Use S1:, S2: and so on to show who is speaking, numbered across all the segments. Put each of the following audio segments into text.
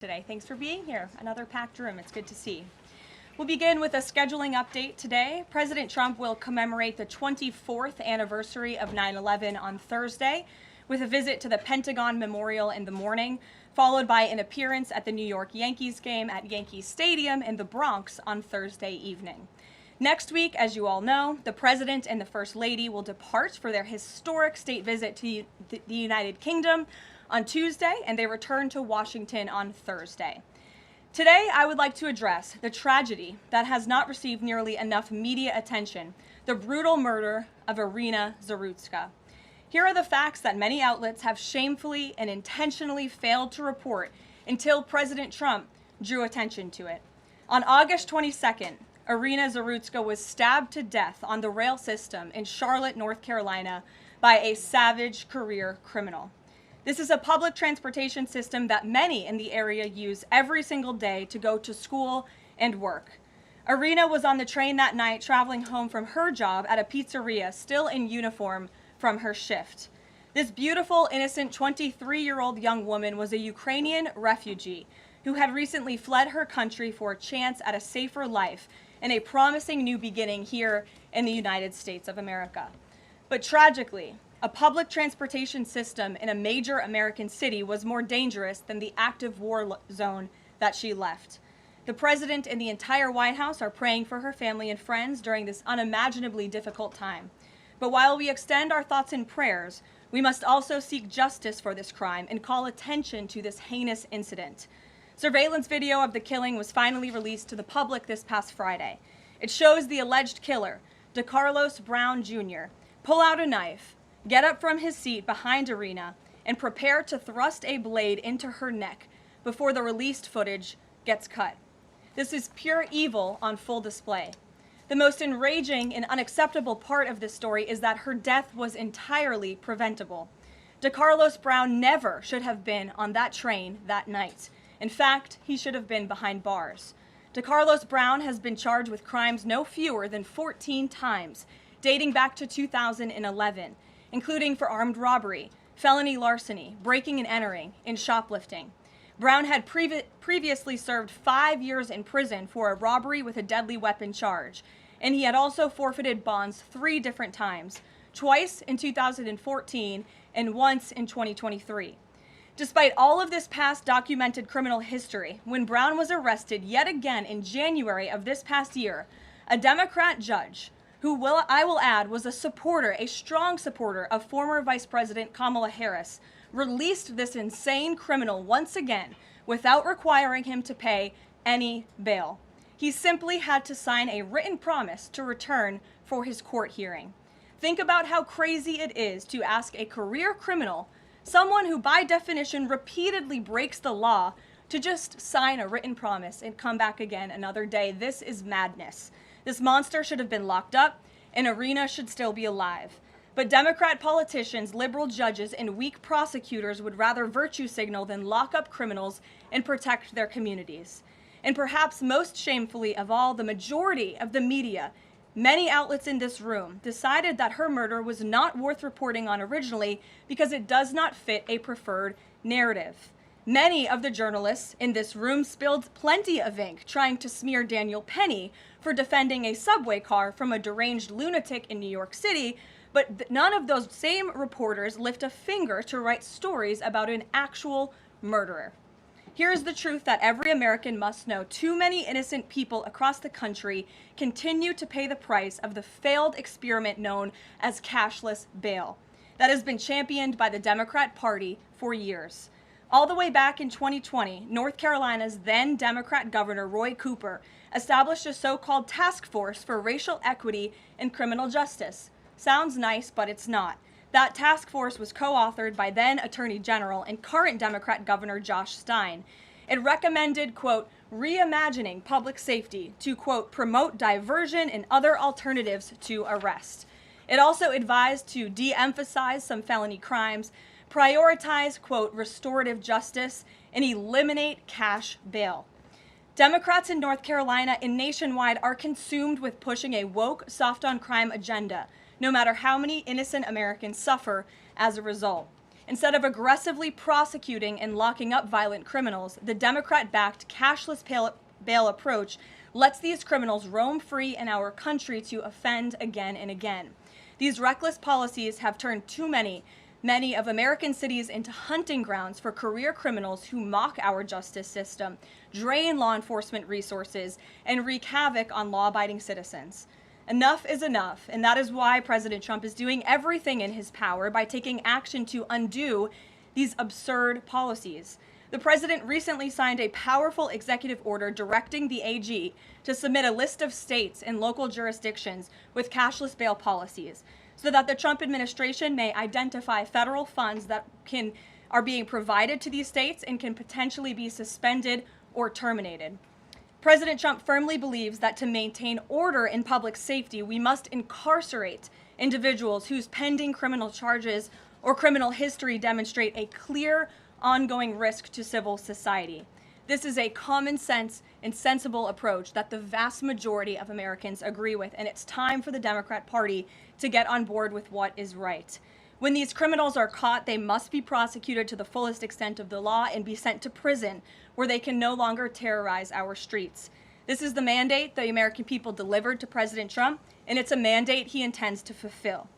S1: Today. Thanks for being here. Another packed room. It's good to see. We'll begin with a scheduling update today. President Trump will commemorate the 24th anniversary of 9/11 on Thursday with a visit to the Pentagon Memorial in the morning, followed by an appearance at the New York Yankees game at Yankee Stadium in the Bronx on Thursday evening. Next week, as you all know, the President and the First Lady will depart for their historic state visit to the United Kingdom on Tuesday, and they return to Washington on Thursday. Today, I would like to address the tragedy that has not received nearly enough media attention, the brutal murder of Irina Zarutska. Here are the facts that many outlets have shamefully and intentionally failed to report until President Trump drew attention to it. On August 22nd, Irina Zarutska was stabbed to death on the rail system in Charlotte, North Carolina by a savage career criminal. This is a public transportation system that many in the area use every single day to go to school and work. Irina was on the train that night traveling home from her job at a pizzeria, still in uniform from her shift. This beautiful, innocent 23-year-old young woman was a Ukrainian refugee who had recently fled her country for a chance at a safer life and a promising new beginning here in the United States of America. But tragically, a public transportation system in a major American city was more dangerous than the active war zone that she left. The President and the entire White House are praying for her family and friends during this unimaginably difficult time. But while we extend our thoughts and prayers, we must also seek justice for this crime and call attention to this heinous incident. Surveillance video of the killing was finally released to the public this past Friday. It shows the alleged killer, DeCarlos Brown Jr., pull out a knife, get up from his seat behind Irina, and prepare to thrust a blade into her neck before the released footage gets cut. This is pure evil on full display. The most enraging and unacceptable part of this story is that her death was entirely preventable. DeCarlos Brown never should have been on that train that night. In fact, he should have been behind bars. DeCarlos Brown has been charged with crimes no fewer than 14 times, dating back to 2011. Including for armed robbery, felony larceny, breaking and entering, and shoplifting. Brown had previously served 5 years in prison for a robbery with a deadly weapon charge, and he had also forfeited bonds 3 different times, twice in 2014 and once in 2023. Despite all of this past documented criminal history, when Brown was arrested yet again in January of this past year, a Democrat judge, who I will add was a strong supporter of former Vice President Kamala Harris, released this insane criminal once again without requiring him to pay any bail. He simply had to sign a written promise to return for his court hearing. Think about how crazy it is to ask a career criminal, someone who by definition repeatedly breaks the law, to just sign a written promise and come back again another day. This is madness. This monster should have been locked up, and Irina should still be alive. But Democrat politicians, liberal judges, and weak prosecutors would rather virtue signal than lock up criminals and protect their communities. And perhaps most shamefully of all, the majority of the media, many outlets in this room, decided that her murder was not worth reporting on originally because it does not fit a preferred narrative. Many of the journalists in this room spilled plenty of ink trying to smear Daniel Penny for defending a subway car from a deranged lunatic in New York City, but none of those same reporters lift a finger to write stories about an actual murderer. Here's the truth that every American must know. Too many innocent people across the country continue to pay the price of the failed experiment known as cashless bail that has been championed by the Democrat Party for years. All the way back in 2020, North Carolina's then Democrat Governor Roy Cooper established a so-called task force for racial equity and criminal justice. Sounds nice, but it's not. That task force was co-authored by then Attorney General and current Democrat Governor Josh Stein. It recommended, quote, reimagining public safety to, quote, promote diversion and other alternatives to arrest. It also advised to de-emphasize some felony crimes, prioritize, quote, restorative justice, and eliminate cash bail. Democrats in North Carolina and nationwide are consumed with pushing a woke, soft-on-crime agenda, no matter how many innocent Americans suffer as a result. Instead of aggressively prosecuting and locking up violent criminals, the Democrat-backed cashless bail approach lets these criminals roam free in our country to offend again and again. These reckless policies have turned too many of American cities into hunting grounds for career criminals who mock our justice system, drain law enforcement resources, and wreak havoc on law-abiding citizens. Enough is enough, and that is why President Trump is doing everything in his power by taking action to undo these absurd policies. The president recently signed a powerful executive order directing the AG to submit a list of states and local jurisdictions with cashless bail policies so that the Trump administration may identify federal funds that are being provided to these states and can potentially be suspended or terminated. President Trump firmly believes that to maintain order in public safety, we must incarcerate individuals whose pending criminal charges or criminal history demonstrate a clear, ongoing risk to civil society. This is a common sense and sensible approach that the vast majority of Americans agree with, and it's time for the Democrat Party to get on board with what is right. When these criminals are caught, they must be prosecuted to the fullest extent of the law and be sent to prison, where they can no longer terrorize our streets. This is the mandate the American people delivered to President Trump, and it's a mandate he intends to fulfill.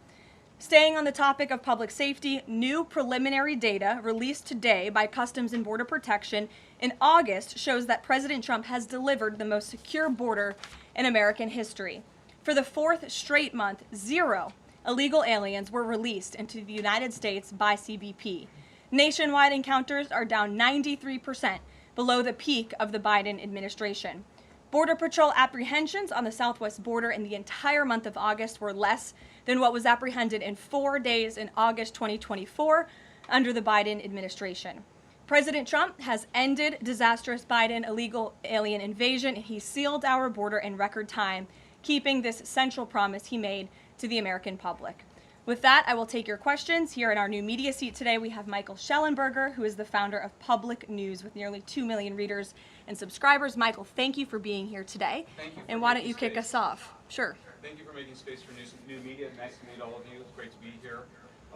S1: Staying on the topic of public safety, new preliminary data released today by Customs and Border Protection in August shows that President Trump has delivered the most secure border in American history. For the fourth straight month, 0 illegal aliens were released into the United States by CBP. Nationwide encounters are down 93% below the peak of the Biden administration. Border Patrol apprehensions on the southwest border in the entire month of August were less than what was apprehended in 4 days in August 2024 under the Biden administration. President Trump has ended disastrous Biden illegal alien invasion, and he sealed our border in record time, keeping this central promise he made to the American public. With that, I will take your questions. Here in our new media seat today, we have Michael Schellenberger, who is the founder of Public News with nearly 2 million readers and subscribers. Michael, thank you for being here today.
S2: Thank you.
S1: And why don't you kick us off? Sure.
S2: Thank you for making space for new media. Nice to meet all of you. It's great to be here.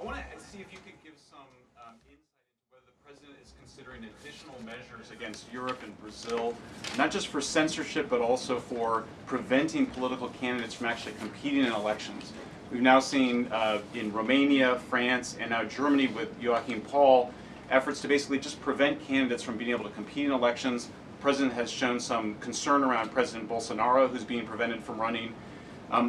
S2: I want to see if you could give some insight into whether the president is considering additional measures against Europe and Brazil, not just for censorship, but also for preventing political candidates from actually competing in elections. We've now seen in Romania, France, and now Germany with Joachim Paul, efforts to basically just prevent candidates from being able to compete in elections. The president has shown some concern around President Bolsonaro, who's being prevented from running.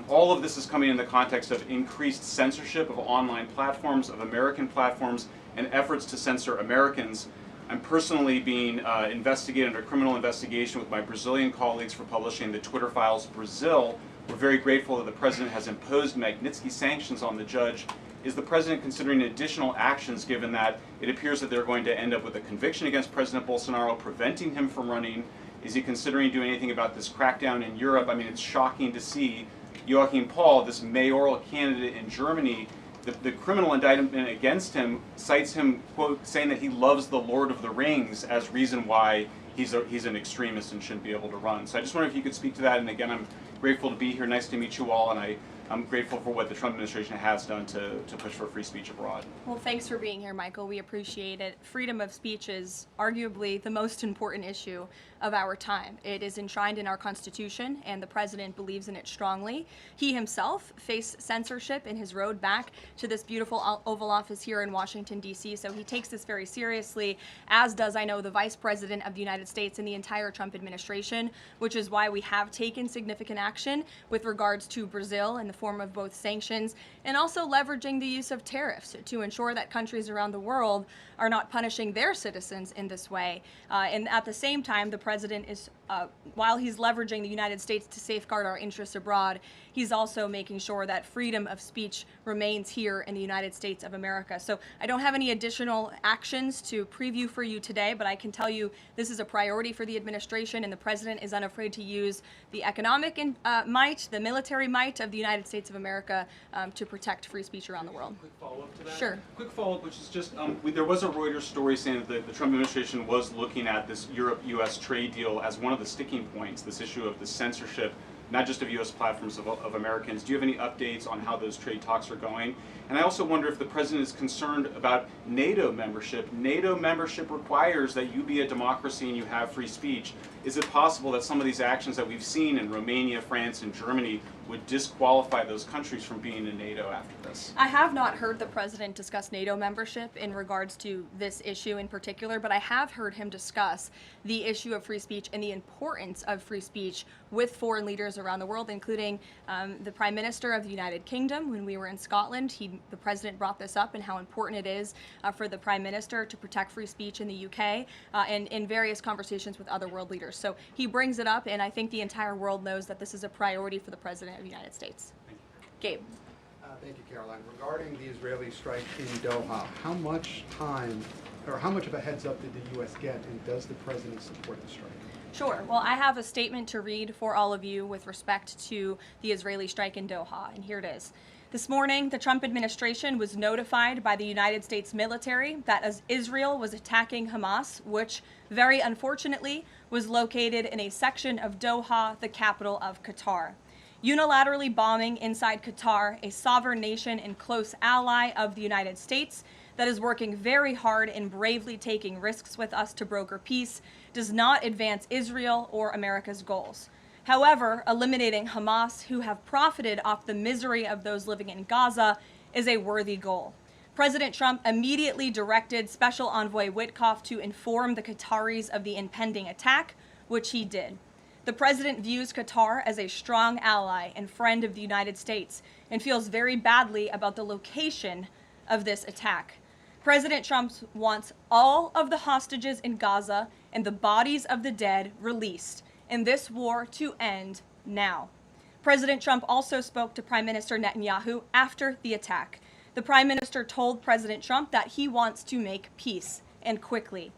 S2: All of this is coming in the context of increased censorship of online platforms, of American platforms, and efforts to censor Americans. I'm personally being investigated under criminal investigation with my Brazilian colleagues for publishing the Twitter Files Brazil. We're very grateful that the president has imposed Magnitsky sanctions on the judge. Is the president considering additional actions, given that it appears that they're going to end up with a conviction against President Bolsonaro, preventing him from running? Is he considering doing anything about this crackdown in Europe? I mean, it's shocking to see Joachim Paul, this mayoral candidate in Germany, the criminal indictment against him cites him, quote, saying that he loves the Lord of the Rings as reason why he's an extremist and shouldn't be able to run. So I just wonder if you could speak to that. And again, I'm grateful to be here. Nice to meet you all. And I'm grateful for what the Trump administration has done to push for free speech abroad.
S1: Well, thanks for being here, Michael. We appreciate it. Freedom of speech is arguably the most important issue of our time. It is enshrined in our Constitution, and the president believes in it strongly. He himself faced censorship in his road back to this beautiful Oval Office here in Washington, D.C., so he takes this very seriously, as does, I know, the Vice President of the United States and the entire Trump administration, which is why we have taken significant action with regards to Brazil in the form of both sanctions and also leveraging the use of tariffs to ensure that countries around the world are not punishing their citizens in this way. And at the same time, the president is, while he's leveraging the United States to safeguard our interests abroad, he's also making sure that freedom of speech remains here in the United States of America. So I don't have any additional actions to preview for you today, but I can tell you this is a priority for the administration, and the president is unafraid to use the economic might, the military might of the United States of America to protect free speech around the world.
S2: Quick follow-up to that?
S1: Sure.
S2: Quick follow-up, which is just, there was a Reuters story saying that the Trump administration was looking at this Europe-U.S. trade deal as one of the sticking points, this issue of the censorship not just of U.S. platforms, of Americans. Do you have any updates on how those trade talks are going? And I also wonder if the president is concerned about NATO membership. NATO membership requires that you be a democracy and you have free speech. Is it possible that some of these actions that we've seen in Romania, France, and Germany would disqualify those countries from being in NATO after this?
S1: I have not heard the president discuss NATO membership in regards to this issue in particular, but I have heard him discuss the issue of free speech and the importance of free speech with foreign leaders around the world, including the Prime Minister of the United Kingdom. When we were in Scotland, the president brought this up and how important it is for the Prime Minister to protect free speech in the UK and in various conversations with other world leaders. So he brings it up, and I think the entire world knows that this is a priority for the President of the United States. Gabe.
S3: Thank you, Caroline. Regarding the Israeli strike in Doha, how much time or how much of a heads up did the U.S. get, and does the president support the strike?
S1: Sure. Well, I have a statement to read for all of you with respect to the Israeli strike in Doha, and here it is. This morning, the Trump administration was notified by the United States military that as Israel was attacking Hamas, which very unfortunately was located in a section of Doha, the capital of Qatar. Unilaterally bombing inside Qatar, a sovereign nation and close ally of the United States that is working very hard and bravely taking risks with us to broker peace, does not advance Israel or America's goals. However, eliminating Hamas, who have profited off the misery of those living in Gaza, is a worthy goal. President Trump immediately directed Special Envoy Witkoff to inform the Qataris of the impending attack, which he did. The president views Qatar as a strong ally and friend of the United States and feels very badly about the location of this attack. President Trump wants all of the hostages in Gaza and the bodies of the dead released, and this war to end now. President Trump also spoke to Prime Minister Netanyahu after the attack. The Prime Minister told President Trump that he wants to make peace, and quickly.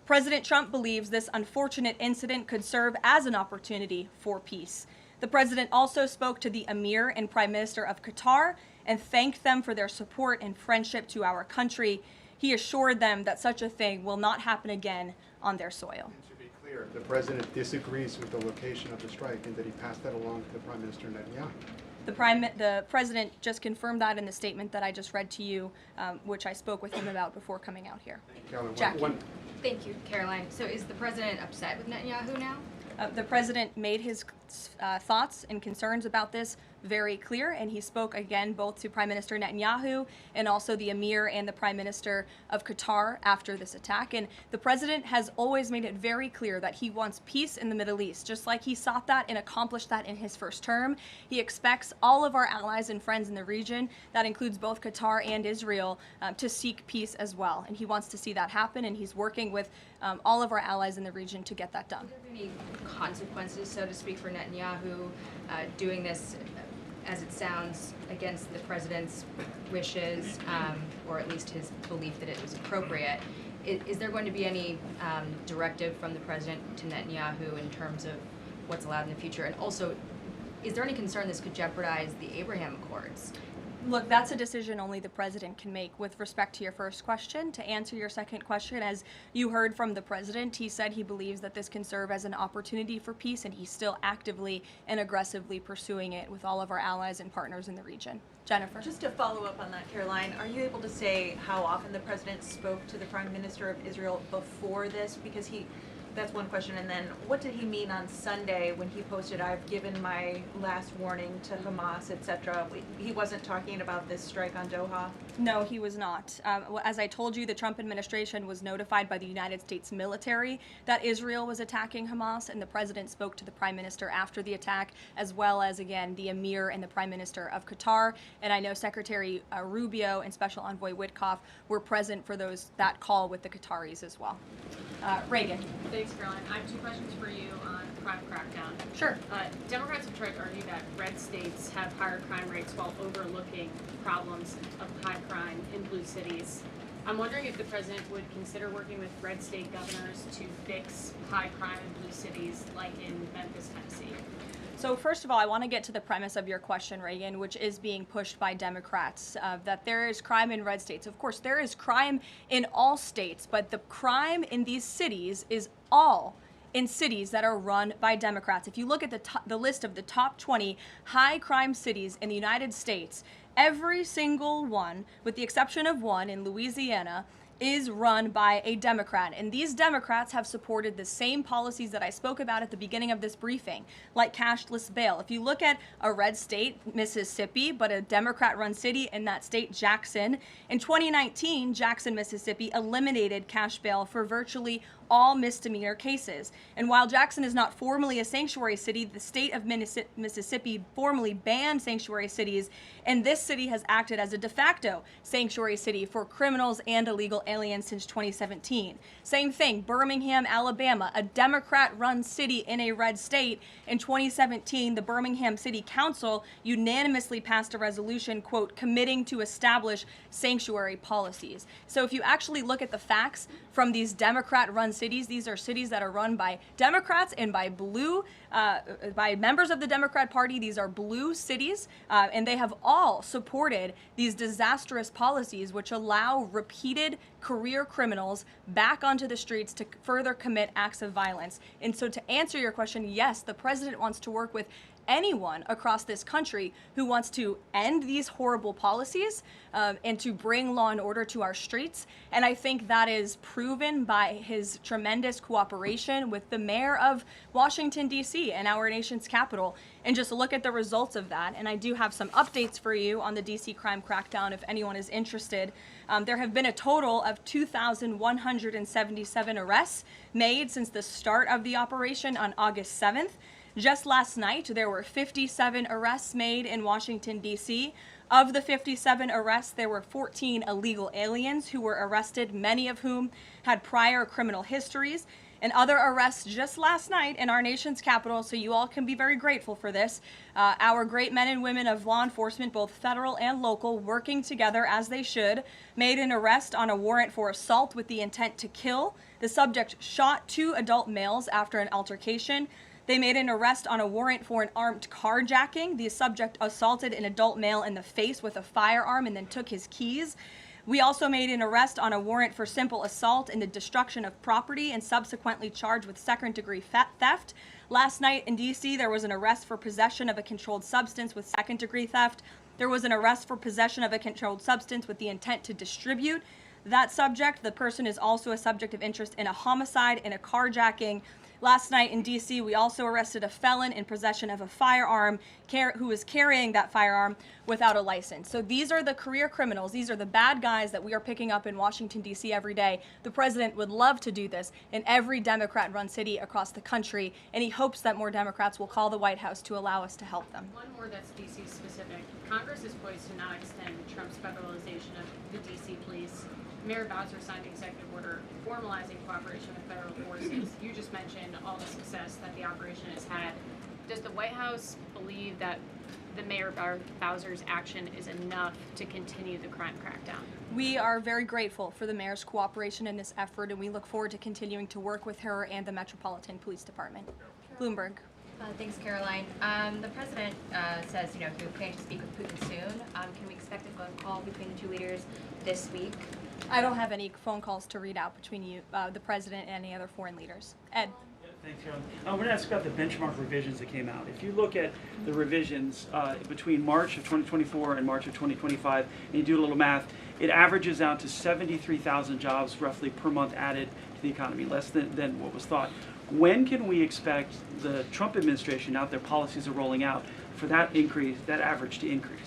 S1: President Trump believes this unfortunate incident could serve as an opportunity for peace. The president also spoke to the Emir and Prime Minister of Qatar and thanked them for their support and friendship to our country. He assured them that such a thing will not happen again on their soil.
S3: And to be clear, the president disagrees with the location of the strike, and that he passed that along to the Prime Minister Netanyahu.
S1: The president just confirmed that in the statement that I just read to you, which I spoke with him about before coming out here.
S3: Caroline,
S1: Jackie.
S4: Thank you, Caroline. So is the president upset with Netanyahu now?
S1: The president made his thoughts and concerns about this very clear, and he spoke again both to Prime Minister Netanyahu and also the Emir and the Prime Minister of Qatar after this attack. And the president has always made it very clear that he wants peace in the Middle East, just like he sought that and accomplished that in his first term. He expects all of our allies and friends in the region, that includes both Qatar and Israel, to seek peace as well. And he wants to see that happen, and he's working with all of our allies in the region to get that done.
S4: Are there any consequences, so to speak, for Netanyahu doing this, as it sounds, against the president's wishes, or at least his belief that it was appropriate? Is there going to be any directive from the president to Netanyahu in terms of what's allowed in the future? And also, is there any concern this could jeopardize the Abraham Accords?
S1: Look, that's a decision only the president can make. With respect to your first question, to answer your second question, as you heard from the president, he said he believes that this can serve as an opportunity for peace, and he's still actively and aggressively pursuing it with all of our allies and partners in the region. Jennifer.
S5: Just to follow up on that, Caroline, are you able to say how often the president spoke to the Prime Minister of Israel before this? Because that's one question. And then what did he mean on Sunday when he posted, "I've given my last warning to Hamas," etc.? He wasn't talking about this strike on Doha?
S1: No, he was not. As I told you, the Trump administration was notified by the United States military that Israel was attacking Hamas, and the president spoke to the Prime Minister after the attack, as well as, again, the Emir and the Prime Minister of Qatar. And I know Secretary Rubio and Special Envoy Witkoff were present for that call with the Qataris as well. Reagan.
S6: Thanks, Caroline. I have two questions for you on crime crackdown.
S1: Sure.
S6: Democrats have tried to argue that red states have higher crime rates while overlooking problems of high crime in blue cities. I'm wondering if the president would consider working with red state governors to fix high crime in blue cities like in Memphis, Tennessee.
S1: So first of all, I want to get to the premise of your question, Reagan, which is being pushed by Democrats, that there is crime in red states. Of course, there is crime in all states, but the crime in these cities is all in cities that are run by Democrats. If you look at the list of the top 20 high crime cities in the United States, every single one, with the exception of one in Louisiana, is run by a Democrat. And these Democrats have supported the same policies that I spoke about at the beginning of this briefing, like cashless bail. If you look at a red state, Mississippi, but a Democrat-run city in that state, Jackson, in 2019, Jackson, Mississippi eliminated cash bail for virtually all misdemeanor cases. And while Jackson is not formally a sanctuary city, the state of Mississippi formally banned sanctuary cities, and this city has acted as a de facto sanctuary city for criminals and illegal aliens since 2017. Same thing, Birmingham, Alabama, a Democrat-run city in a red state. In 2017, the Birmingham City Council unanimously passed a resolution, quote, committing to establish sanctuary policies. So if you actually look at the facts from these Democrat-run cities, these are cities that are run by Democrats and by by members of the Democrat Party. These are blue cities, and they have all supported these disastrous policies which allow repeated career criminals back onto the streets to further commit acts of violence. And so to answer your question, yes, the president wants to work with anyone across this country who wants to end these horrible policies and to bring law and order to our streets. And I think that is proven by his tremendous cooperation with the mayor of Washington, D.C. and our nation's capital. And just look at the results of that. And I do have some updates for you on the D.C. crime crackdown if anyone is interested. There have been a total of 2,177 arrests made since the start of the operation on August 7th. Just last night, there were 57 arrests made in Washington, D.C. Of the 57 arrests, there were 14 illegal aliens who were arrested, many of whom had prior criminal histories. And other arrests just last night in our nation's capital, so you all can be very grateful for this. Our great men and women of law enforcement, both federal and local, working together as they should, made an arrest on a warrant for assault with the intent to kill. The subject shot 2 adult males after an altercation. They made an arrest on a warrant for an armed carjacking. The subject assaulted an adult male in the face with a firearm and then took his keys. We also made an arrest on a warrant for simple assault and the destruction of property and subsequently charged with second-degree theft. Last night in D.C., there was an arrest for possession of a controlled substance with second-degree theft. There was an arrest for possession of a controlled substance with the intent to distribute that subject. The person is also a subject of interest in a homicide and a carjacking. Last night in D.C., we also arrested a felon in possession of a firearm who was carrying that firearm without a license. So these are the career criminals. These are the bad guys that we are picking up in Washington, D.C. every day. The president would love to do this in every Democrat-run city across the country, and he hopes that more Democrats will call the White House to allow us to help them.
S6: One more that's D.C. specific. Congress is poised to not extend Trump's federalization of the D.C. police. Mayor Bowser signed an executive order formalizing cooperation with federal forces. You just mentioned all the success that the operation has had. Does the White House believe that the Mayor Bowser's action is enough to continue the crime crackdown?
S1: We are very grateful for the mayor's cooperation in this effort, and we look forward to continuing to work with her and the Metropolitan Police Department. Bloomberg.
S4: Thanks, Caroline. The president says, he plans to speak with Putin soon. Can we expect a phone call between the two leaders this week?
S1: I don't have any phone calls to read out between you, the president, and any other foreign leaders. Ed.
S7: Thanks, Carolyn. I want to ask about the benchmark revisions that came out. If you look at the revisions between March of 2024 and March of 2025, and you do a little math, it averages out to 73,000 jobs roughly per month added to the economy, less than what was thought. When can we expect the Trump administration, now their policies are rolling out, for that increase, that average to increase?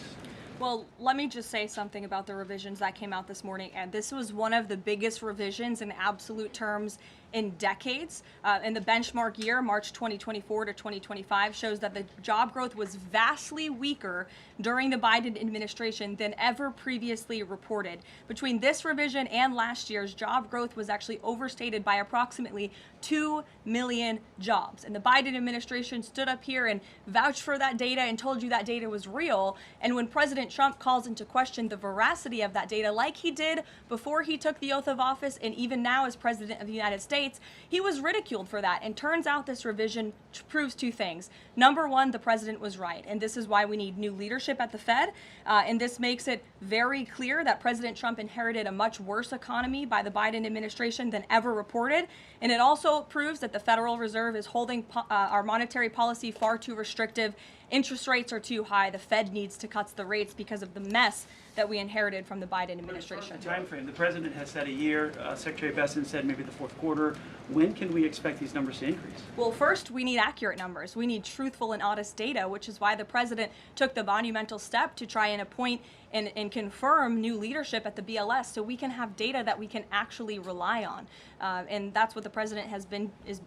S1: Well, let me just say something about the revisions that came out this morning. And this was one of the biggest revisions in absolute terms in decades. And the benchmark year, March 2024 to 2025, shows that the job growth was vastly weaker during the Biden administration than ever previously reported. Between this revision and last year's, job growth was actually overstated by approximately 2 million jobs. And the Biden administration stood up here and vouched for that data and told you that data was real. And when President Trump calls into question the veracity of that data, like he did before he took the oath of office and even now as President of the United States, States. He was ridiculed for that, and turns out this revision proves two things. Number one, the president was right, and this is why we need new leadership at the Fed, and this makes it very clear that President Trump inherited a much worse economy by the Biden administration than ever reported, and it also proves that the Federal Reserve is holding our monetary policy far too restrictive. Interest rates are too high. The Fed needs to cut the rates because of the mess that we inherited from the Biden administration.
S7: Time frame. The president has said a year. Secretary Besson said maybe the fourth quarter. When can we expect these numbers to increase?
S1: Well, first, we need accurate numbers. We need truthful and honest data, which is why the president took the monumental step to try and appoint and confirm new leadership at the BLS so we can have data that we can actually rely on. And that's what the president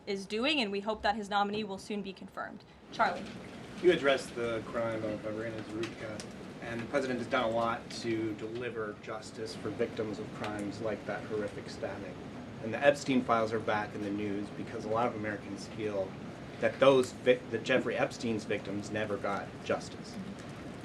S1: is doing, and we hope that his nominee will soon be confirmed. Charlie.
S8: You addressed the crime of Irina Zurika, and the president has done a lot to deliver justice for victims of crimes like that horrific stabbing. And the Epstein files are back in the news because a lot of Americans feel that that Jeffrey Epstein's victims never got justice.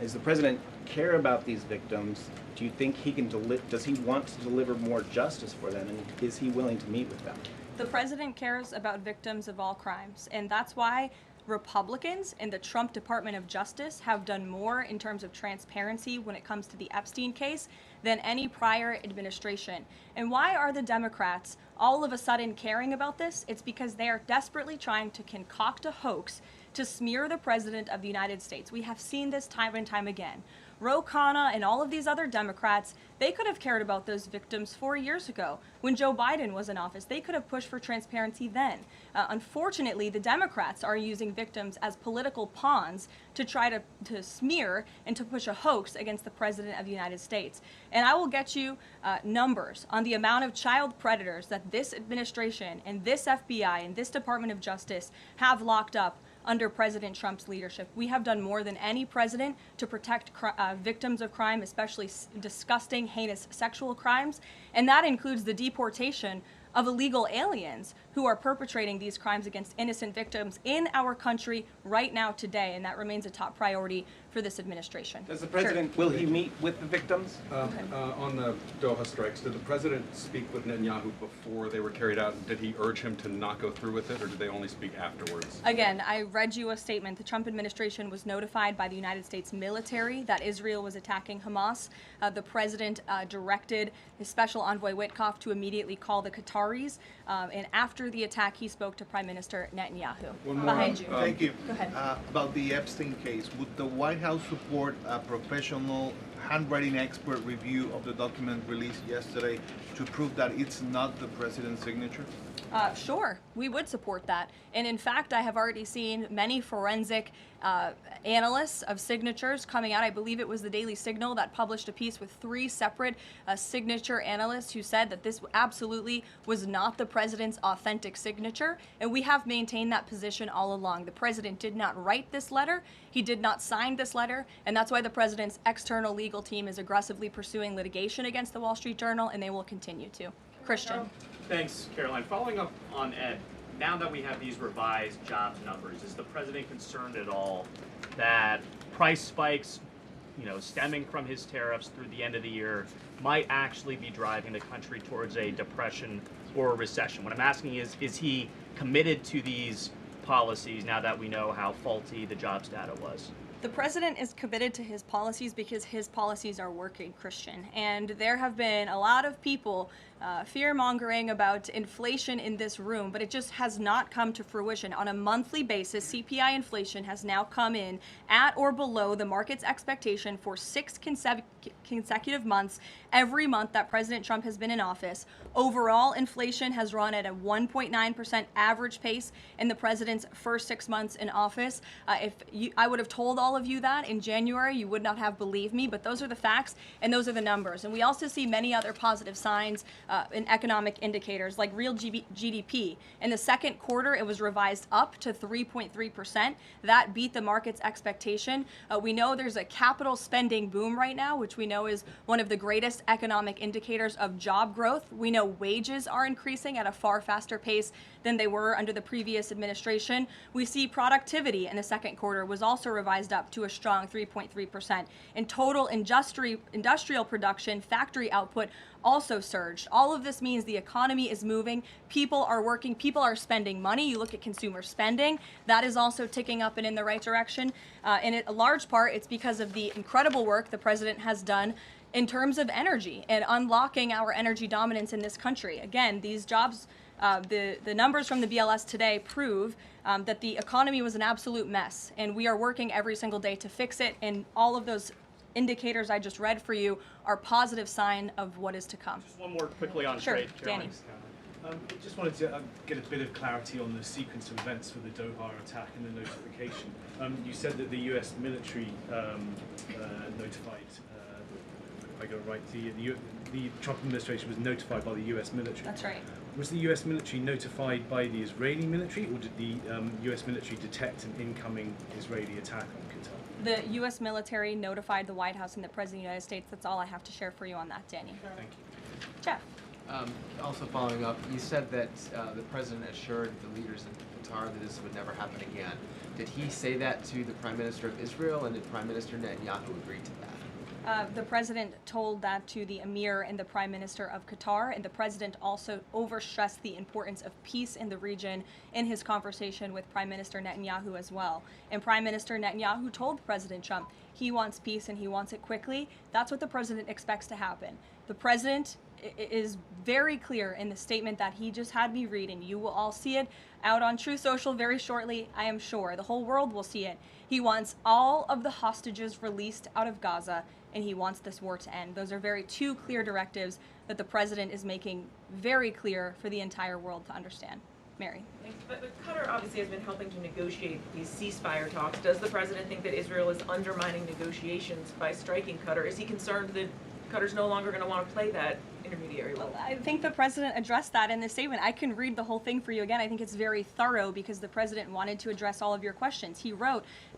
S8: Does the president care about these victims? Do you think he can does he want to deliver more justice for them, and is he willing to meet with them?
S1: The president cares about victims of all crimes, and that's why Republicans in the Trump Department of Justice have done more in terms of transparency when it comes to the Epstein case than any prior administration. And why are the Democrats all of a sudden caring about this? It's because they are desperately trying to concoct a hoax to smear the President of the United States. We have seen this time and time again. Ro Khanna and all of these other Democrats, they could have cared about those victims 4 years ago when Joe Biden was in office. They could have pushed for transparency then. Unfortunately, the Democrats are using victims as political pawns to try to smear and to push a hoax against the President of the United States. And I will get you numbers on the amount of child predators that this administration and this FBI and this Department of Justice have locked up under President Trump's leadership. We have done more than any president to protect victims of crime, especially disgusting, heinous sexual crimes, and that includes the deportation of illegal aliens who are perpetrating these crimes against innocent victims in our country right now today, and that remains a top priority for this administration.
S8: Does the president, will he meet with the victims?
S9: On the Doha strikes, did the president speak with Netanyahu before they were carried out? Did he urge him to not go through with it, or did they only speak afterwards?
S1: Again, I read you a statement. The Trump administration was notified by the United States military that Israel was attacking Hamas. The president directed his special envoy Witkoff to immediately call the Qataris, and after the attack, he spoke to Prime Minister Netanyahu.
S9: One more.
S1: Behind you.
S10: Thank you.
S1: Go ahead.
S10: About the Epstein case, would the White House support a professional handwriting expert review of the document released yesterday to prove that it's not the president's signature?
S1: Sure, we would support that. And in fact, I have already seen many forensic analysts of signatures coming out. I believe it was the Daily Signal that published a piece with 3 separate signature analysts who said that this absolutely was not the president's authentic signature. And we have maintained that position all along. The president did not write this letter. He did not sign this letter. And that's why the president's external legal team is aggressively pursuing litigation against the Wall Street Journal, and they will continue to. Christian.
S11: Thanks, Caroline. Following up on Ed, now that we have these revised jobs numbers, is the president concerned at all that price spikes, stemming from his tariffs through the end of the year might actually be driving the country towards a depression or a recession? What I'm asking is he committed to these policies now that we know how faulty the jobs data was?
S1: The president is committed to his policies because his policies are working, Christian. And there have been a lot of people fear-mongering about inflation in this room, but it just has not come to fruition. On a monthly basis, CPI inflation has now come in at or below the market's expectation for 6 consecutive months, every month that President Trump has been in office. Overall, inflation has run at a 1.9% average pace in the president's first 6 months in office. I would have told all of you that in January, you would not have believed me, but those are the facts and those are the numbers. And we also see many other positive signs in economic indicators like real GDP. In the second quarter, it was revised up to 3.3%. That beat the market's expectation. We know there's a capital spending boom right now, which we know is one of the greatest economic indicators of job growth. We know wages are increasing at a far faster pace than they were under the previous administration. We see productivity in the second quarter was also revised up to a strong 3.3%. In total industrial production, factory output also surged. all of this means the economy is moving, people are working, people are spending money. You look at consumer spending, that is also ticking up and in the right direction. And a large part, it's because of the incredible work the president has done in terms of energy and unlocking our energy dominance in this country. Again, these jobs, the numbers from the BLS today prove that the economy was an absolute mess, and we are working every single day to fix it, and all of those indicators I just read for you are positive sign of what is to come.
S11: Just one more quickly on
S1: Sure,
S11: trade,
S1: Danny.
S11: Caroline.
S12: I just wanted to get a bit of clarity on the sequence of events for the Doha attack and the notification. You said that the U.S. military notified, if I got it right, the Trump administration was notified by the U.S. military.
S1: That's right.
S12: Was the U.S. military notified by the Israeli military, or did the U.S. military detect an incoming Israeli attack on Qatar?
S1: The U.S. military notified the White House and the President of the United States. That's all I have to share for you on that, Danny.
S12: Thank you.
S1: Jeff.
S13: Also following up, you said that the president assured the leaders in Qatar that this would never happen again. Did he say that to the Prime Minister of Israel, and did Prime Minister Netanyahu agree to that?
S1: The president told that to the emir and the prime minister of Qatar, and the president also overstressed the importance of peace in the region in his conversation with Prime Minister Netanyahu as well. And Prime Minister Netanyahu told President Trump he wants peace and he wants it quickly. That's what the president expects to happen. The president is very clear in the statement that he just had me read, and you will all see it out on True Social very shortly, I am sure. The whole world will see it. He wants all of the hostages released out of Gaza, and he wants this war to end. Those are two clear directives that the president is making very clear for the entire world to understand. Mary.
S14: But Qatar obviously has been helping to negotiate these ceasefire talks. Does the president think that Israel is undermining negotiations by striking Qatar? Is he concerned that Qatar's no longer going to want to play that intermediary role?
S1: I think the president addressed that in the statement. I can read the whole thing for you again. I think it's very thorough because the president wanted to address all of your questions.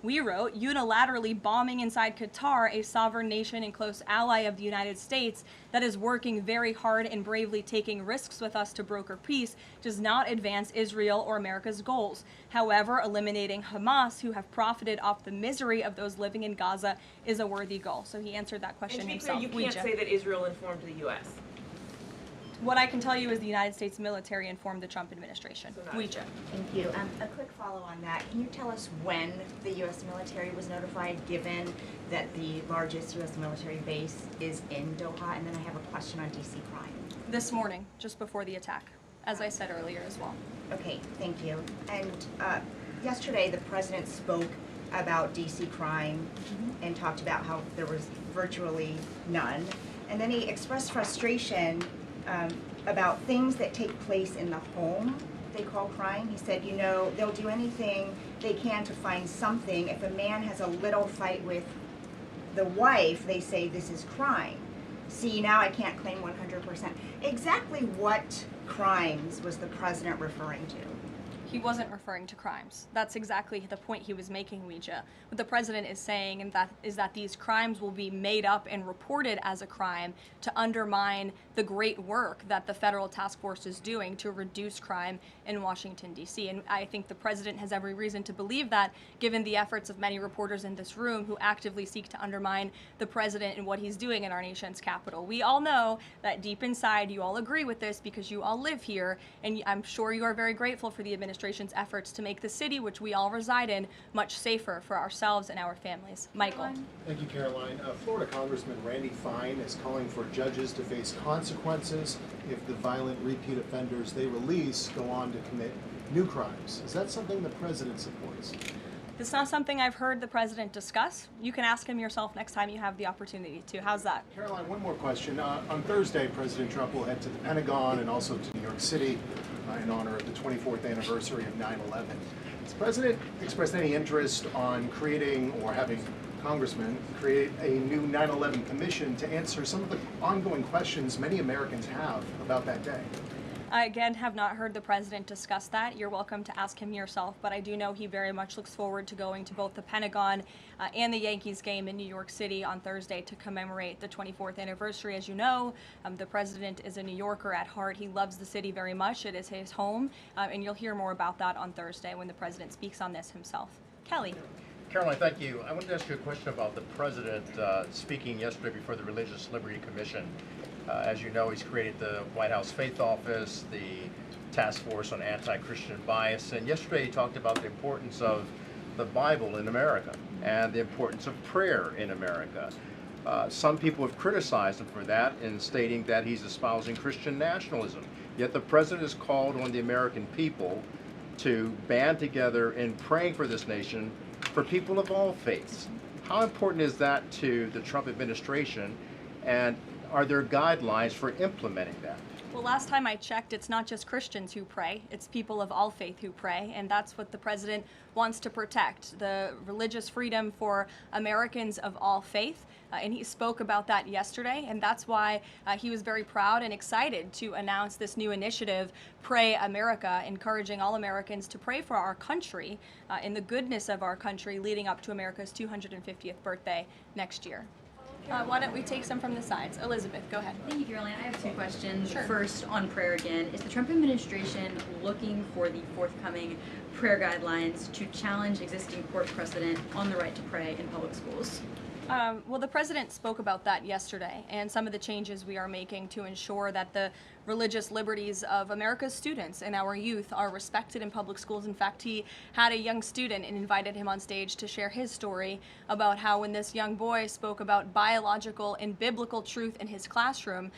S1: We wrote, unilaterally bombing inside Qatar, a sovereign nation and close ally of the United States that is working very hard and bravely taking risks with us to broker peace, does not advance Israel or America's goals. However, eliminating Hamas, who have profited off the misery of those living in Gaza, is a worthy goal. So he answered that question
S14: And to be
S1: himself.
S14: clear, you can't say that Israel informed the U.S.
S1: What I can tell you is the United States military informed the Trump administration.
S14: Thank
S15: you. A quick follow on that. Can you tell us when the U.S. military was notified, given that the largest U.S. military base is in Doha? And then I have a question on D.C. crime.
S1: This morning, just before the attack, as I said earlier as well.
S15: Okay, thank you. And yesterday, the president spoke about D.C. crime and talked about how there was virtually none. And then he expressed frustration about things that take place in the home they call crime. He said, you know, they'll do anything they can to find something. If a man has a little fight with the wife, they say this is crime. See, now I can't claim 100%. Exactly what crimes was the president referring to?
S1: He wasn't referring to crimes. That's exactly the point he was making, Ouija. What the president is saying is that these crimes will be made up and reported as a crime to undermine the great work that the federal task force is doing to reduce crime in Washington, D.C. And I think the president has every reason to believe that, given the efforts of many reporters in this room who actively seek to undermine the president and what he's doing in our nation's capital. We all know that deep inside you all agree with this because you all live here, and I'm sure you are very grateful for the administration's efforts to make the city, which we all reside in, much safer for ourselves and our families. Michael.
S16: Thank you, Caroline. Florida Congressman Randy Fine is calling for judges to face consequences if the violent repeat offenders they release go on to commit new crimes. Is that something the president supports?
S1: It's not something I've heard the president discuss. You can ask him yourself next time you have the opportunity to. How's that?
S16: Caroline, one more question. On Thursday, President Trump will head to the Pentagon and also to New York City in honor of the 24th anniversary of 9/11. Has the president expressed any interest on creating or having congressmen create a new 9/11 commission to answer some of the ongoing questions many Americans have about that day?
S1: I, again, have not heard the president discuss that. You're welcome to ask him yourself, but I do know he very much looks forward to going to both the Pentagon and the Yankees game in New York City on Thursday to commemorate the 24th anniversary. As you know, the president is a New Yorker at heart. He loves the city very much. It is his home, and you'll hear more about that on Thursday when the president speaks on this himself. Kelly.
S17: Caroline, thank you. I wanted to ask you a question about the president speaking yesterday before the Religious Liberty Commission. As you know, he's created the White House Faith Office, the Task Force on Anti-Christian Bias, and yesterday he talked about the importance of the Bible in America and the importance of prayer in America. Some people have criticized him for that in stating that he's espousing Christian nationalism. Yet the president has called on the American people to band together in praying for this nation for people of all faiths. How important is that to the Trump administration, and are there guidelines for implementing that?
S1: Well, last time I checked, it's not just Christians who pray, it's people of all faith who pray, and that's what the president wants to protect, the religious freedom for Americans of all faith. And he spoke about that yesterday, and that's why he was very proud and excited to announce this new initiative, Pray America, encouraging all Americans to pray for our country in the goodness of our country leading up to America's 250th birthday next year. Why don't we take some from the sides? Elizabeth, go ahead.
S18: Thank you, Caroline. I have two questions.
S1: Sure.
S18: First, on prayer again. Is the Trump administration looking for the forthcoming prayer guidelines to challenge existing court precedent on the right to pray in public schools?
S1: Well, the president spoke about that yesterday, and some of the changes we are making to ensure that the religious liberties of America's students and our youth are respected in public schools. In fact, he had a young student and invited him on stage to share his story about how when this young boy spoke about biological and biblical truth in his classroom,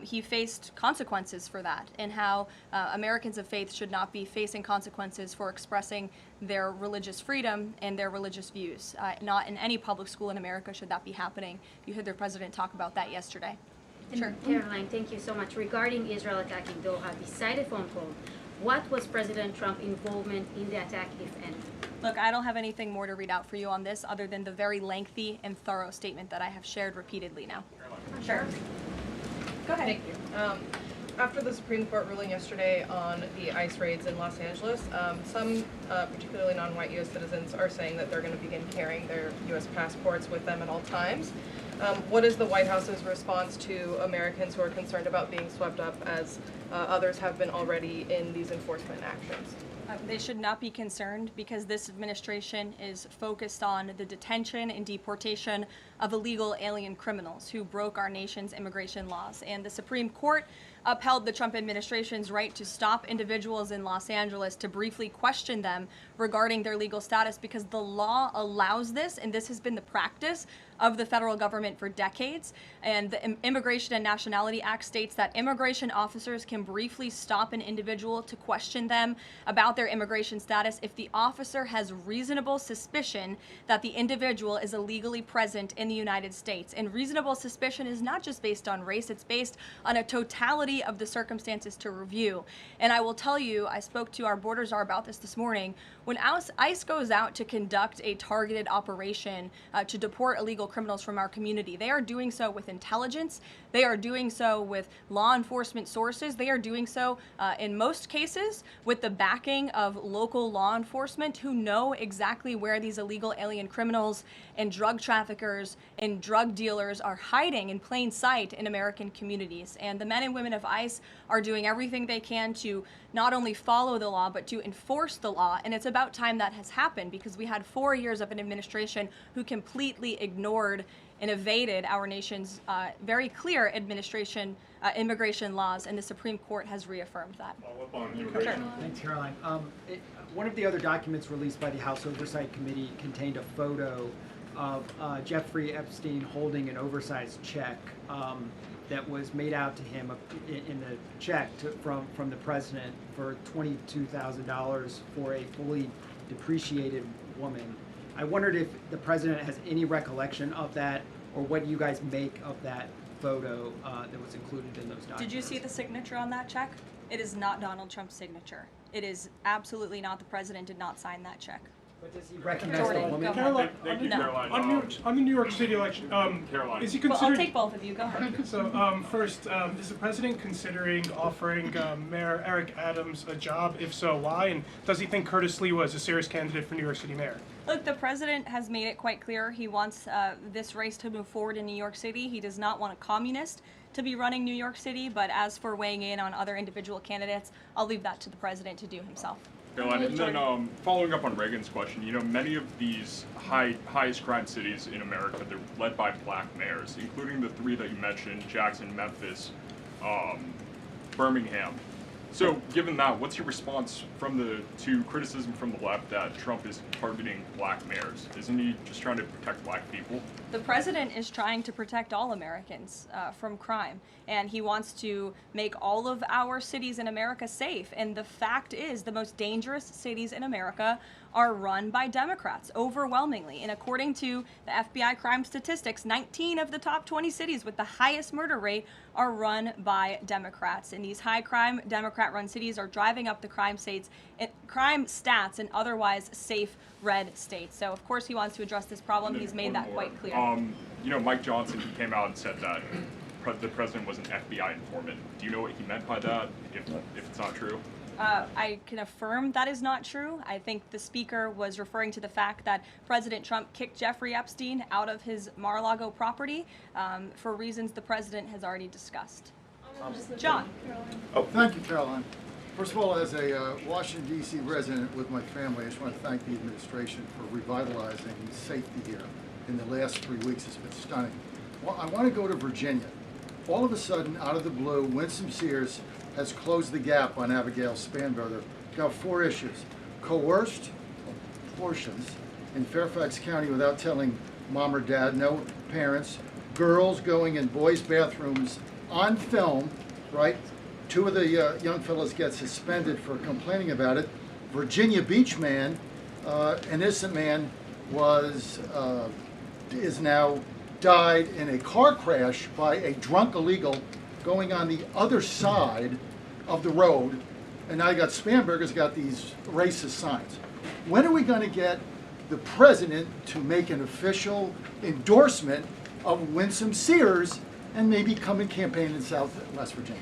S1: he faced consequences for that, and how Americans of faith should not be facing consequences for expressing their religious freedom and their religious views. Not in any public school in America should that be happening. You heard the president talk about that yesterday.
S18: And
S1: Sure.
S19: Caroline, thank you so much. Regarding Israel attacking Doha, beside a phone call, what was President Trump's involvement in the attack, if any?
S1: Look, I don't have anything more to read out for you on this other than the very lengthy and thorough statement that I have shared repeatedly now.
S20: Sure.
S1: Go ahead.
S20: Thank you. After the Supreme Court ruling yesterday on the ICE raids in Los Angeles, some particularly non-white U.S. citizens are saying that they're going to begin carrying their U.S. passports with them at all times. What is the White House's response to Americans who are concerned about being swept up, as others have been already, in these enforcement actions?
S1: They should not be concerned, because this administration is focused on the detention and deportation of illegal alien criminals who broke our nation's immigration laws. And the Supreme Court upheld the Trump administration's right to stop individuals in Los Angeles to briefly question them regarding their legal status, because the law allows this, and this has been the practice of the federal government for decades. And the Immigration and Nationality Act states that immigration officers can briefly stop an individual to question them about their immigration status if the officer has reasonable suspicion that the individual is illegally present in the United States. And reasonable suspicion is not just based on race, it's based on a totality of the circumstances to review. And I will tell you, I spoke to our border czar about this morning. When ICE goes out to conduct a targeted operation to deport illegal criminals from our community, they are doing so with intelligence, they are doing so with law enforcement sources, they are doing so in most cases with the backing of local law enforcement who know exactly where these illegal alien criminals and drug traffickers and drug dealers are hiding in plain sight in American communities. And the men and women of ICE are doing everything they can to not only follow the law, but to enforce the law. And it's about time that has happened, because we had 4 years of an administration who completely ignored and evaded our nation's very clear immigration laws, and the Supreme Court has reaffirmed that.
S21: Sure. Thanks, Caroline. One of the other documents released by the House Oversight Committee contained a photo of Jeffrey Epstein holding an oversized check that was made out to him in the check from the president for $22,000 for a fully depreciated woman. I wondered if the president has any recollection of that, or what you guys make of that photo that was included in those documents.
S1: Did you see the signature on that check? It is not Donald Trump's signature. It is absolutely not. The president did not sign that check.
S21: But does he recognize
S1: Jordan,
S21: the woman?
S1: Caroline,
S21: Thank you,
S1: no.
S21: Caroline.
S22: On the New York City election, Caroline. is he
S1: Well,
S22: considering?
S1: I'll take both of you. Go ahead.
S22: So first, is the president considering offering Mayor Eric Adams a job? If so, why? And does he think Curtis Lee was a serious candidate for New York City mayor?
S1: Look, the president has made it quite clear he wants this race to move forward in New York City. He does not want a communist to be running New York City, but as for weighing in on other individual candidates, I'll leave that to the president to do himself.
S2: Caroline, and then following up on Reagan's question, you know, many of these highest crime cities in America, they're led by black mayors, including the three that you mentioned, Jackson, Memphis, Birmingham. So given that, what's your response to criticism from the left that Trump is targeting black mayors? Isn't he just trying to protect black people?
S1: The president is trying to protect all Americans from crime, and he wants to make all of our cities in America safe. And the fact is, the most dangerous cities in America are run by Democrats, overwhelmingly. And according to the FBI crime statistics, 19 of the top 20 cities with the highest murder rate are run by Democrats. And these high crime Democrat-run cities are driving up the crime stats in otherwise safe red states. So of course he wants to address this problem. He's made that quite clear.
S2: You know, Mike Johnson, he came out and said that the president was an FBI informant. Do you know what he meant by that, if it's not true?
S1: I can affirm that is not true. I think the speaker was referring to the fact that President Trump kicked Jeffrey Epstein out of his Mar-a-Lago property for reasons the president has already discussed. John.
S3: Oh, thank you, Caroline. First of all, as a Washington, D.C. resident with my family, I just want to thank the administration for revitalizing safety here. In the last 3 weeks, it's been stunning. Well, I want to go to Virginia. All of a sudden, out of the blue, Winsome Sears has closed the gap on Abigail Spanberger. Got 4 issues. Coerced abortions in Fairfax County without telling mom or dad, no parents, girls going in boys' bathrooms on film, right? 2 of the young fellows get suspended for complaining about it. Virginia Beach man, an innocent man, is now died in a car crash by a drunk illegal going on the other side of the road, and now you got Spanberger's got these racist signs. When are we going to get the president to make an official endorsement of Winsome Sears and maybe come and campaign in West Virginia?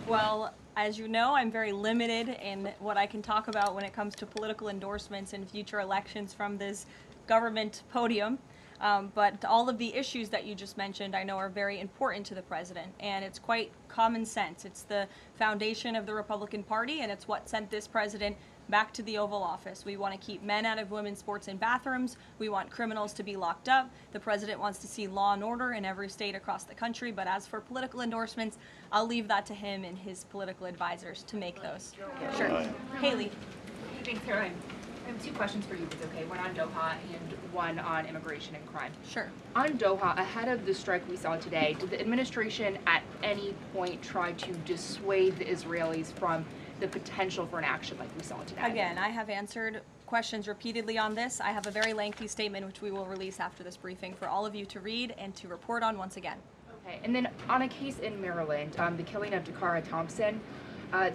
S1: Well, as you know, I'm very limited in what I can talk about when it comes to political endorsements in future elections from this government podium. But all of the issues that you just mentioned I know are very important to the president, and it's quite common sense. It's the foundation of the Republican Party, and it's what sent this president back to the Oval Office. We want to keep men out of women's sports and bathrooms. We want criminals to be locked up. The president wants to see law and order in every state across the country. But as for political endorsements, I'll leave that to him and his political advisors to make those. Sure. Haley.
S4: Thanks, Caroline. I have 2 questions for you, if it's okay. One on Doha and one on immigration and crime.
S1: Sure.
S4: On Doha, ahead of the strike we saw today, did the administration at any point try to dissuade the Israelis from the potential for an action like we saw today?
S1: Again, I have answered questions repeatedly on this. I have a very lengthy statement which we will release after this briefing for all of you to read and to report on once again.
S4: Okay, and then on a case in Maryland, the killing of Dakara Thompson,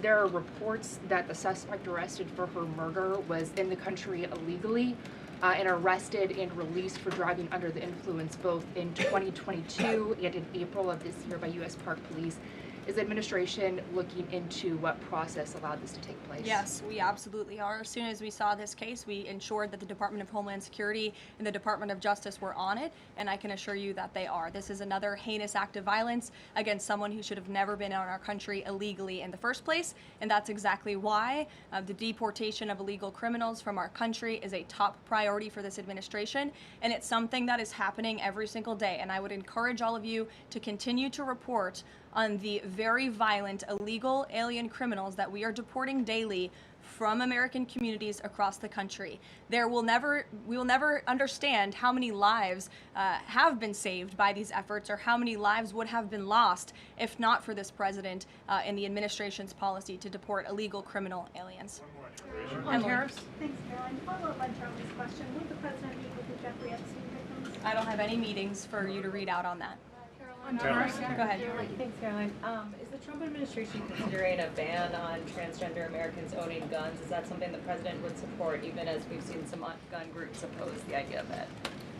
S4: there are reports that the suspect arrested for her murder was in the country illegally and arrested and released for driving under the influence both in 2022 and in April of this year by U.S. Park Police. Is the administration looking into what process allowed this to take place?
S1: Yes, we absolutely are. As soon as we saw this case, we ensured that the Department of Homeland Security and the Department of Justice were on it, and I can assure you that they are. This is another heinous act of violence against someone who should have never been in our country illegally in the first place, and that's exactly why the deportation of illegal criminals from our country is a top priority for this administration, and it's something that is happening every single day. And I would encourage all of you to continue to report on the very violent illegal alien criminals that we are deporting daily from American communities across the country. We will never understand how many lives have been saved by these efforts, or how many lives would have been lost if not for this president and the administration's policy to deport illegal criminal aliens.
S23: On tariffs. Thanks, Caroline. Follow up on Charlie's question. Would the president meet with the Jeffrey Epstein victims?
S1: I don't have any meetings for you to read out on that.
S23: On
S1: tariffs. Go ahead.
S24: Thanks, Caroline. Is the Trump administration considering a ban on transgender Americans owning guns? Is that something the president would support, even as we've seen some gun groups oppose the idea of it?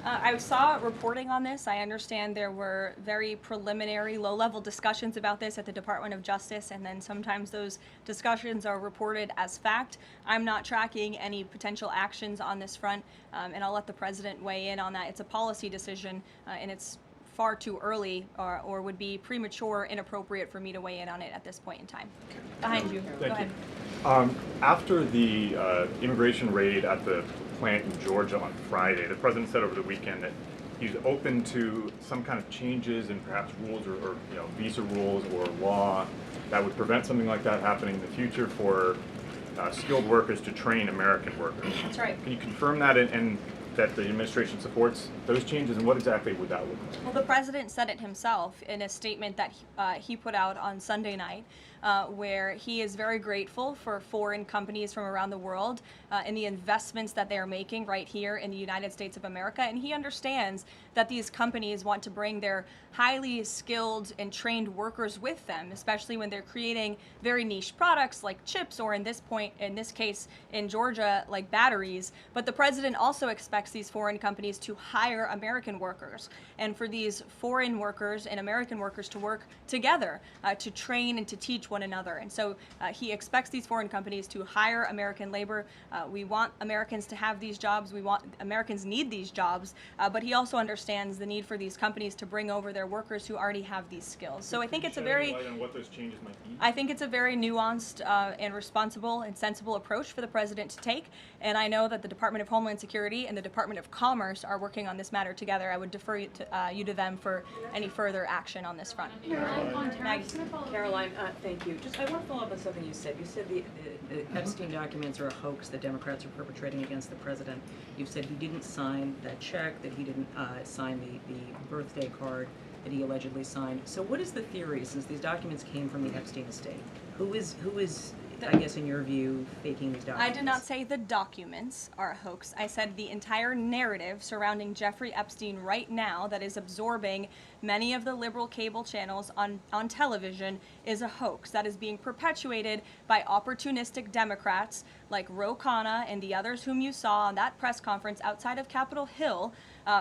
S1: I saw reporting on this. I understand there were very preliminary, low-level discussions about this at the Department of Justice, and then sometimes those discussions are reported as fact. I'm not tracking any potential actions on this front, and I'll let the president weigh in on that. It's a policy decision, and it's far too early or would be premature, inappropriate for me to weigh in on it at this point in time. Behind you. Go ahead.
S5: After the immigration raid at the plant in Georgia on Friday, the president said over the weekend that he's open to some kind of changes in perhaps rules or visa rules or law that would prevent something like that happening in the future for skilled workers to train American workers.
S1: That's right.
S5: Can you confirm that and that the administration supports those changes, and what exactly would that look like?
S1: Well, the president said it himself in a statement that he put out on Sunday night, where he is very grateful for foreign companies from around the world and the investments that they are making right here in the United States of America. And he understands that these companies want to bring their highly skilled and trained workers with them, especially when they're creating very niche products like chips, or in this case in Georgia, like batteries. But the president also expects these foreign companies to hire American workers, and for these foreign workers and American workers to work together to train and to teach one another. And so he expects these foreign companies to hire American labor. We want Americans to have these jobs. Americans need these jobs, but he also understands the need for these companies to bring over their workers who already have these skills. So I think it's a very
S5: what those changes might be?
S1: I think it's a very nuanced and responsible and sensible approach for the president to take. And I know that the Department of Homeland Security and the Department of Commerce are working on this matter together. I would defer you to them for any further action on this front.
S6: Caroline, thank you. I want to follow up on something you said. You said the Epstein documents are a hoax that Democrats are perpetrating against the president. You've said he didn't sign that check, that he didn't sign the birthday card that he allegedly signed. So what is the theory, since these documents came from the Epstein estate? Who is I guess in your view, faking these documents?
S1: I did not say the documents are a hoax. I said the entire narrative surrounding Jeffrey Epstein right now that is absorbing many of the liberal cable channels on television is a hoax that is being perpetuated by opportunistic Democrats like Ro Khanna and the others whom you saw on that press conference outside of Capitol Hill,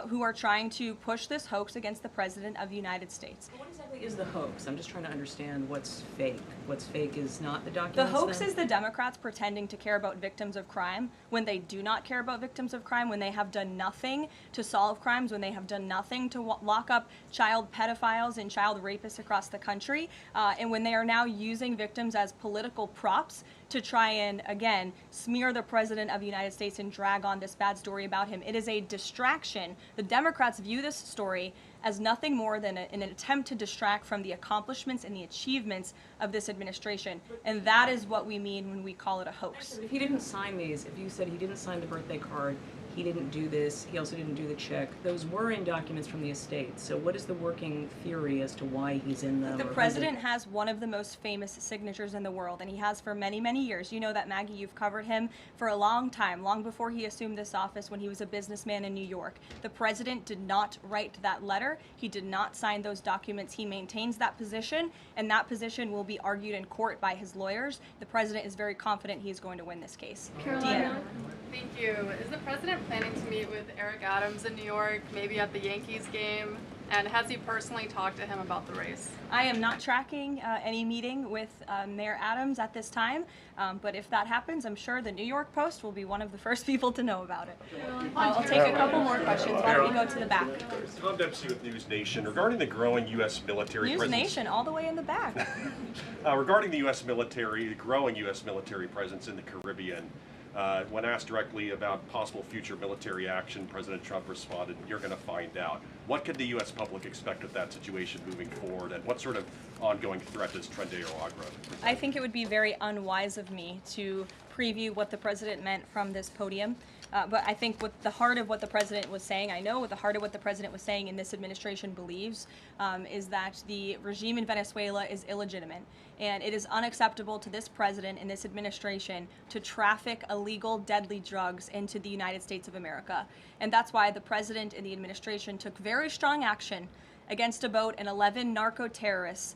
S1: who are trying to push this hoax against the President of the United States.
S6: What exactly is the hoax? I'm just trying to understand what's fake. What's fake is not the
S1: The
S6: documents.
S1: hoax is the Democrats pretending to care about victims of crime when they do not care about victims of crime, when they have done nothing to solve crimes, when they have done nothing to lock up child pedophiles and child rapists across the country, and when they are now using victims as political props to try and, again, smear the President of the United States and drag on this bad story about him. It is a distraction. The Democrats view this story as nothing more than an attempt to distract from the accomplishments and the achievements of this administration. And that is what we mean when we call it a hoax.
S6: If he didn't sign these, if you said he didn't sign the birthday card, he didn't do this, he also didn't do the check, those were in documents from the estate. So what is the working theory as to why he's in them?
S1: The president has one of the most famous signatures in the world, and he has for many, many years. You know that, Maggie, you've covered him for a long time, long before he assumed this office when he was a businessman in New York. The president did not write that letter. He did not sign those documents. He maintains that position, and that position will be argued in court by his lawyers. The president is very confident he is going to win this case.
S7: Carolina, thank you. Is the president planning to meet with Eric Adams in New York, maybe at the Yankees game? And has he personally talked to him about the race?
S1: I am not tracking any meeting with Mayor Adams at this time, but if that happens, I'm sure the New York Post will be one of the first people to know about it. I'll take a couple more questions. Why don't we go to the back?
S8: Tom Dempsey with News Nation. Regarding the growing U.S. military
S1: News
S8: presence...
S1: Nation, all the way in the back.
S8: Regarding the U.S. military, the growing U.S. military presence in the Caribbean, when asked directly about possible future military action, President Trump responded, "You're going to find out." What can the U.S. public expect of that situation moving forward, and what sort of ongoing threat does Trendy or Agro?
S1: I think it would be very unwise of me to preview what the president meant from this podium. But I think what the heart of what the president was saying, I know what the heart of what the president was saying in this administration believes, is that the regime in Venezuela is illegitimate. And it is unacceptable to this president and this administration to traffic illegal, deadly drugs into the United States of America. And that's why the president and the administration took very strong action against a boat and 11 narco-terrorists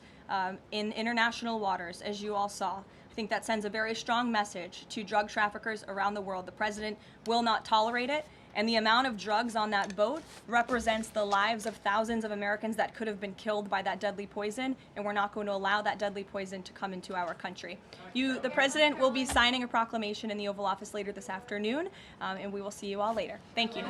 S1: in international waters, as you all saw. I think that sends a very strong message to drug traffickers around the world. The president will not tolerate it, and the amount of drugs on that boat represents the lives of thousands of Americans that could have been killed by that deadly poison, and we're not going to allow that deadly poison to come into our country. The president will be signing a proclamation in the Oval Office later this afternoon, and we will see you all later. Thank you.